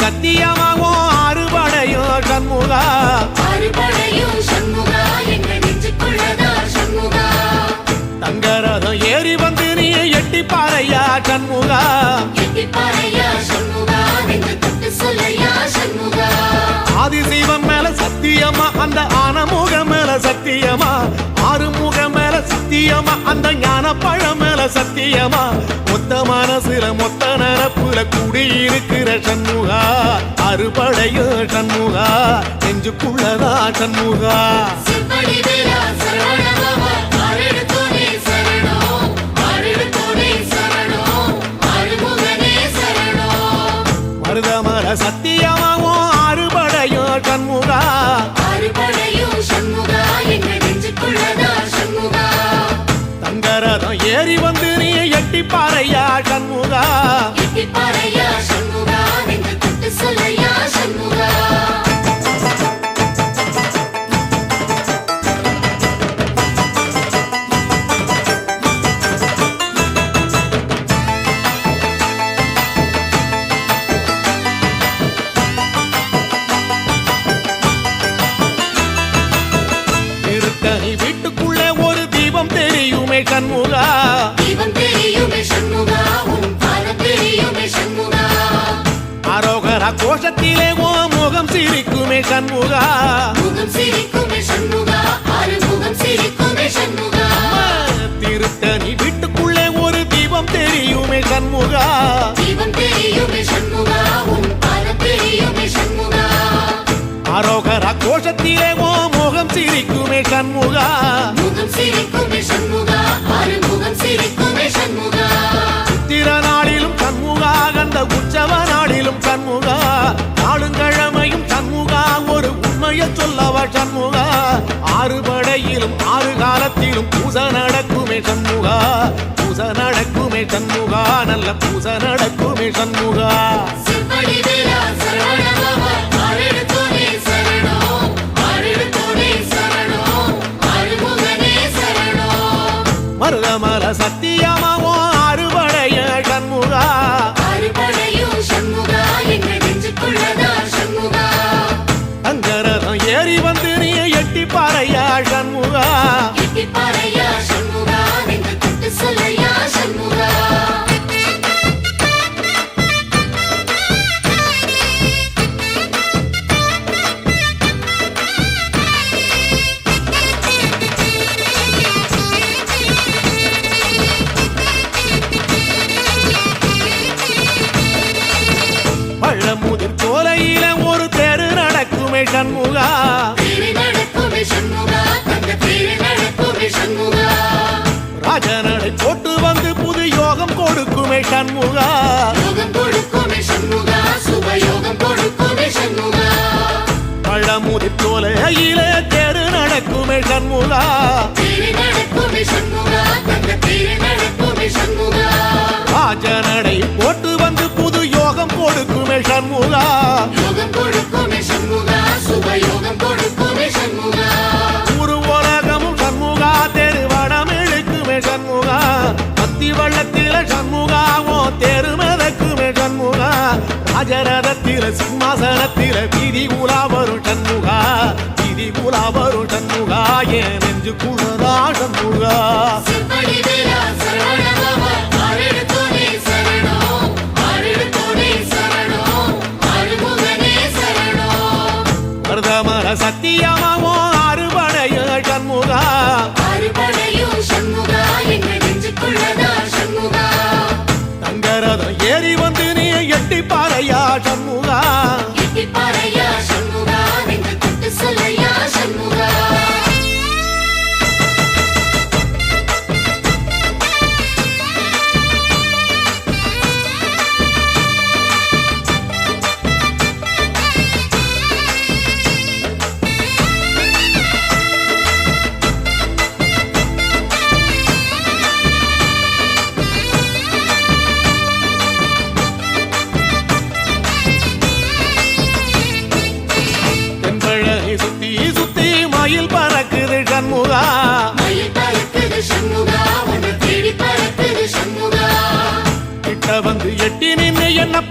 சத்தியமாகும் அறுபடையும் சண்முகா அறுபடையும் சண்முகா எங்க நெஞ்சுக்குள்ளதா சண்முகா தங்கரதம் ஏறி வந்து நீ எட்டி பாறையா சண்முகா எட்டி பாறையா சண்முகா நெஞ்சு தொட்டு சொல்லையா சண்முகா ஆதிசைவம் மேல சத்தியமா அந்த ஆனமுகம் மேல சத்தியமா ஆறுமுகம் மேல சத்தியமா அந்த ஞான பழம் மேல சத்தியமா மொத்த மனசுல மொத்த நரப்புல குடியிருக்கிற சண்முகா அறுபடையும் சண்முகா நெஞ்சுக்குள்ளதா சண்முகா சிவடி வேலா சரவணபவா ஆரெடுத்தோனே சரணம் ஆரெடுத்தோனே சரணம் ஆறுமுகனே சரணம் மருதமர சத்தியமாவும் அறுபடையும் சண்முகா அறுபடையும் சண்முகா எங்க நெஞ்சுக்குள்ளதா சண்முகா தங்கரதம் ஏறி வந்து நீ எட்டி பாறையா சண்முகா எட்டி பாறையா சண்முகா நெஞ்சு தொட்டு சொல்லையா சண்முகா திருத்தணி வீட்டுக்குள்ளே ஒரு தீபம் தெரியுமே சண்முகா தீபம் தெரியுமே சண்முகா உன் பாதம் தெரியுமே சண்முகா அரோகரா கோஷத்திலே ஓ முகம் சிரிக்குமே சண்முகா முகம் சிரிக்குமே சண்முகா ஆறுமுகம் சிரிக்குமே சண்முகா திருத்தணி வீட்டுக்குள்ளே ஒரு தீபம் தெரியுமே சண்முகா தீபம் தெரியுமே சண்முகா உன் பாதம் தெரியுமே சண்முகா அரோகரா கோஷத்திலே ஓ முகம் சிரிக்குமே சண்முகா முகம் சிரிக்குமே சண்முகா ஆறுமுகம் சிரிக்குமே சண்முகா சித்திர நாளிலும் சண்முகா கந்த உற்சவ நாளிலும் சண்முகா நாளுங்கிழமையும் சண்முகா ஒரு உண்மையை சொல்லவா சண்முகா ஆறுபடையிலும் ஆறு காலத்திலும் பூச நடக்குமே சண்முகா பூச நடக்குமே சண்முகா நல்ல பூச நடக்குமே சண்முகா சிவடி வேலா சரவணபவா ஆரெடுத்தோனே சரணம் ஆரெடுத்தோனே சரணம் ஆறுமுகனே சரணம் மருதமர சத்தியமாவும் அறுபடைய சண்முகா அறுபடையும் சண்முகா எங்க நெஞ்சுக்குள்ளதா சண்முகா தங்கரதம் ஏறி வந்து நீ எட்டி பாறையா சண்முகா எட்டி பாறையா சண்முகா நெஞ்சு தொட்டு சொல்லையா சண்முகா பழமுதிர் சோலையில ஒரு தெரு நடக்குமே சண்முகா தேரி நடக்குமே சண்முகா தங்க தேரி நடக்குமே சண்முகா ராஜனடை போட்டு வந்து புது யோகம் கொடுக்குமே சண்முகா யோகம் கொடுக்குமே சண்முகா சுபயோகம் கொடுக்குமே சண்முகா பழமுதிர் சோலையில தெரு நடக்குமே சண்முகா தேரி நடக்குமே சண்முகா தங்க தேரி நடக்குமே சண்முகா ராஜனடை போட்டு வந்து புது யோகம் கொடுக்குமே சண்முகா யோகம் கொடுக்குமே சண்முகா சுபயோகம் கொடுக்குமே சண்முகா ஒரு உலகமும் சண்முகா தெருவடம் இழுக்குமே சண்முகா பத்தி வள்ளத்தில சண்முகாவோ தெரு மிதக்குமே சண்முகா ராஜரதத்தில சிம்மாசனத்தில வீதி உலா வரும் சண்முகா வீதி உலா வரும் சண்முகா என் நெஞ்சு குளதா சண்முகா சிவடி வேலா சரவணபவா ஆரெடுத்தோனே சரணம் ஆரெடுத்தோனே சரணம் ஆறுமுகனே சரணம் மருதமர சத்தியமாவோ அறுபடைய சண்முகா அறுபடையும் சண்முகா எங்க நெஞ்சுக்குள்ளதா சண்முகா தங்கரதம் ஏறி வந்து நீ எட்டி பாறையா சண்முகா எட்டி பாறையா சண்முகா நெஞ்சு தொட்டு சொல்லையா சண்முகா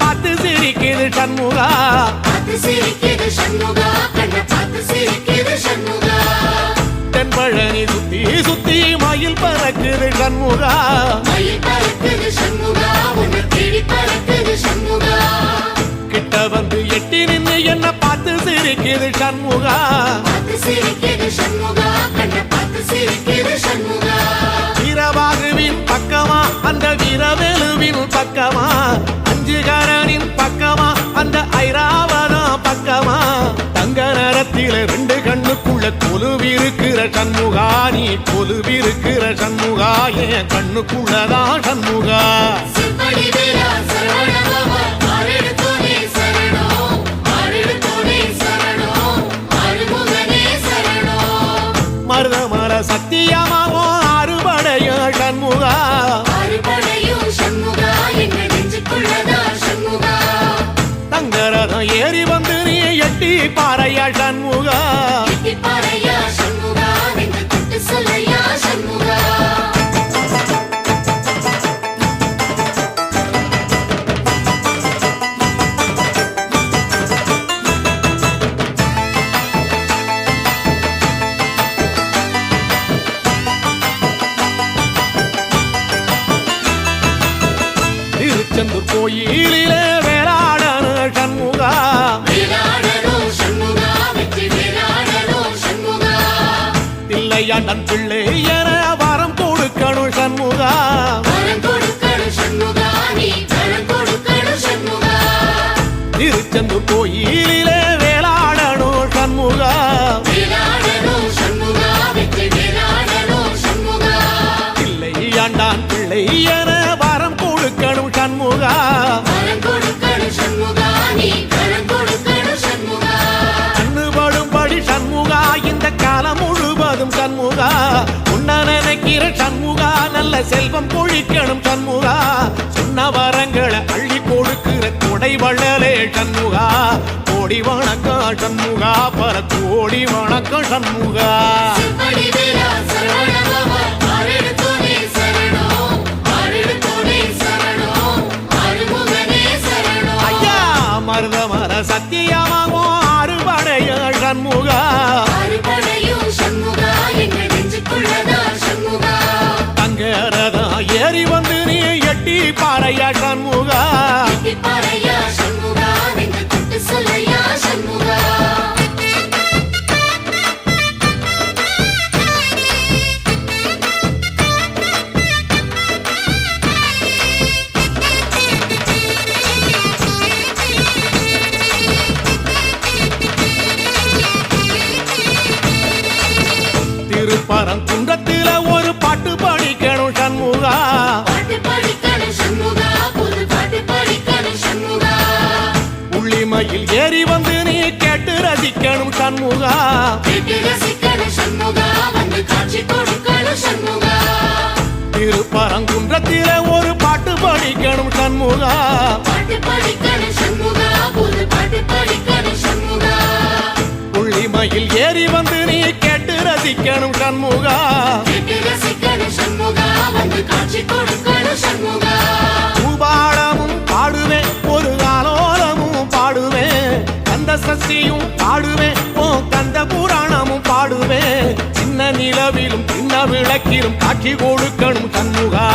பார்த்து சிரிக்குது சண்முகா பார்த்து சிரிக்குது சண்முகா கண்ண பார்த்து சிரிக்குது சண்முகா தென்பழனி சுத்தி சுத்தி மயில் பறக்குது சண்முகா மயில் பறக்குது சண்முகா உன்னை தேடி பறக்குது சண்முகா கிட்ட வந்து எட்டி நின்னு என்ன பார்த்து சிரிக்குது சண்முகா பார்த்து சிரிக்குது சண்முகா கண்ண பார்த்து சிரிக்குது சண்முகா வீரபாகுவின் பக்கமா அந்த வீரவேலுவின் பக்கமா அஞ்சுகரனின் பக்கமா அந்த ஐராவதம் பக்கமா தங்க நேரத்தில ரெண்டு கண்ணுக்குள்ள கொலுவிருக்கிற சண்முகா நீ கொலுவிருக்கிற சண்முகா என் கண்ணுக்குள்ளதான் சண்முகா சிற்படி வேலா சரவணபவா ஆரெடுத்தோனே சரணம் ஆரெடுத்தோனே சரணம் ஆறுமுகனே சரணம் மருதமர சத்தியமாவோ அறுபடைய சண்முகா ஆறுபடையும் சண்முகா எங்க நெஞ்சுக்குள்ளதா சண்முகா தங்கரதம் ஏறி வந்து நீ எட்டி பாறையா சண்முகா எட்டிப்பாறையா சண்முகா நெஞ்சு தொட்டு சொல்லையா சண்முகா திருச்செந்தூர் கோயிலிலே வேளாடன சண்முகா வேலாடணும் சண்முகா வெற்றி வேலாடணும் சண்முகா பிள்ளையாண்டன் பிள்ளை என வரம் கொடுக்கணும் சண்முகா வரம் கொடுக்கணும் சண்முகா நீ வரம் கொடுக்கணும் சண்முகா திருச்செந்தூர் கோயிலிலே வேளாடணும் சண்முகா வேலாடணும் சண்முகா வெற்றி வேலாடணும் சண்முகா பிள்ளையாண்டான் பிள்ளை என வரம் கொடுக்கணும் சண்முகா வரம் கொடுக்கணும் சண்முகா நீ வரம் கொடுக்கணும் சண்முகா கண்ணுபடும்படி சண்முகா இந்த காலம் முழுவதும் சண்முகா உன்ன நினைக்கிற சண்முகா நல்ல செல்வம் கொழிக்கணும் சண்முகா சொன்ன வரங்களை அள்ளி கொடுக்கிற கொடை வள்ளலே சண்முகா கோடி வணக்கம் சண்முகா பல கோடி வணக்கம் சண்முகா சிற்படி வேலா சரவணபவா ஆரெடுத்தோனே சரணம் ஆரெடுத்தோனே சரணம் ஆறுமுகனே சரணம் ஐயா மருதமர சத்தியமாவோ அறுபடைய சண்முகா ஆறுபடையும் சண்முகா எங்க நெஞ்சுக்குள்ளதா சண்முகா தங்கரதம் ஏறி வந்து நீ எட்டி பாறையா சண்முகா எட்டிப்பாறையா சண்முகா நெஞ்சு தொட்டு சொல்லையா சண்முகா திருப்பரங்குன்றத்தில ஒரு பாட்டு படிக்கணும் சண்முகா பாட்டு படிக்கணும் சண்முகா புது பாட்டு படிக்கணும் சண்முகா உள்ளிமையில் ஏறி வந்து நீ கேட்டு ரசிக்கணும் சண்முகா கேட்டு ரசிக்கணும் சண்முகா வந்து காட்சி கொடுக்கணும் சண்முகா திருப்பரங்குன்றத்தில ஒரு பாட்டு படிக்கணும் சண்முகா பாட்டு படிக்கணும் சண்முகா புது பாட்டு படிக்கணும் சண்முகா உள்ளிமையில் ஏறி வந்து நீ கேட்டு ரசிக்கணும் சண்முகா கேட்டு ரசிக்கணும் சண்முகா வந்து காட்சி கொடுக்கணும் சண்முகா பூபாடமும் பாடுவேன் ஒரு காலோலமும் பாடுவேன் கந்த சஷ்டியும் பாடுவேன் ஓ கந்த புராணமும் பாடுவேன் சின்ன நிலவிலும் சின்ன விளக்கிலும் காட்சி கொடுக்கணும் சண்முகா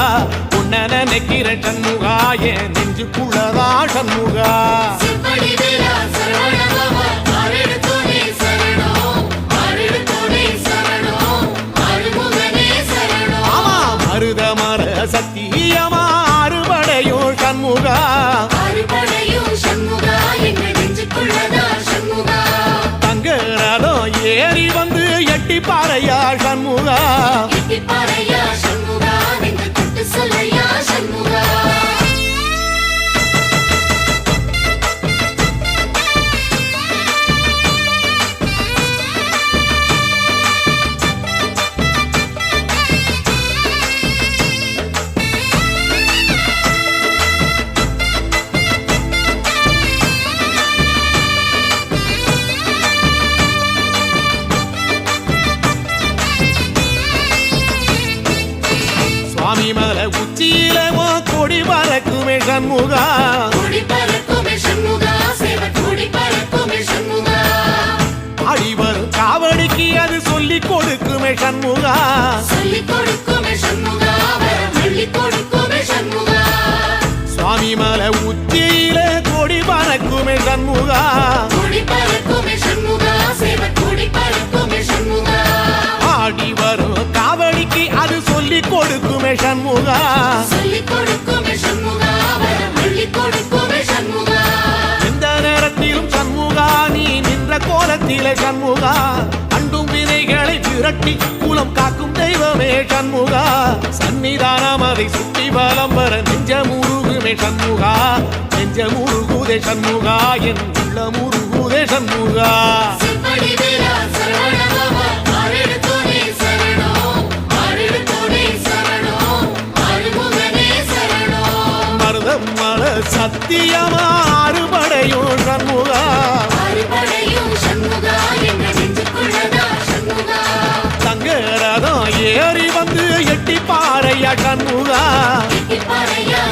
உன்ன நினைக்கிற சண்முகா என் நெஞ்சுக்குள்ளதா சண்முகா சிற்படி வேலா சரவணபவா ஆரெடுத்தோனே சரணம் ஆரெடுத்தோனே சரணம் ஆறுமுகனே சரணம் ஆமா மருதமர சத்தியமா அறுபடையோ சண்முகா ஆறுபடையும் சண்முகா எங்க நெஞ்சுக்குள்ளதா சண்முகா தங்கரதம் ஏறி வந்து எட்டி பாறையா சண்முகா எட்டிப்பாறையா சண்முகா நெஞ்சு தொட்டு சொல்லையா சண்முகா சுவாமி மலை உச்சியில கொடி பறக்குமே சண்முகா கொடி பறக்கும் கொடுக்குமே சண்முகா சொல்லிக் கொடுக்குமே சண்முகா வரம் அள்ளிக் கொடுக்குமே சண்முகா எந்த நேரத்திலும் சண்முகா நீ நின்ற கோலத்திலே சண்முகா அண்டும் வினைகளை விரட்டி குலம் காக்கும் தெய்வமே சண்முகா சன்னிதானம் அதை சுற்றி பலம் வர நெஞ்சமுருகுமே சண்முகா நெஞ்சமுருகுதே சண்முகா என் உள்ள முருகுதே சண்முகா செம்படி வீரா சரவணபவா ஆறெடுத்தோனே சரணம் ஆறெடுத்தோனே சரணம் ஆறுமுகனே சரணம் மருதம் மல சத்தியமா அறுபடையும் சண்முகா அறுபடையும் சண்முகா என்ற நெஞ்சுக்குள்ளதா சண்முகா தங்கரதம் ஏறி வந்து எட்டி பாறையா சண்முகா பாறையா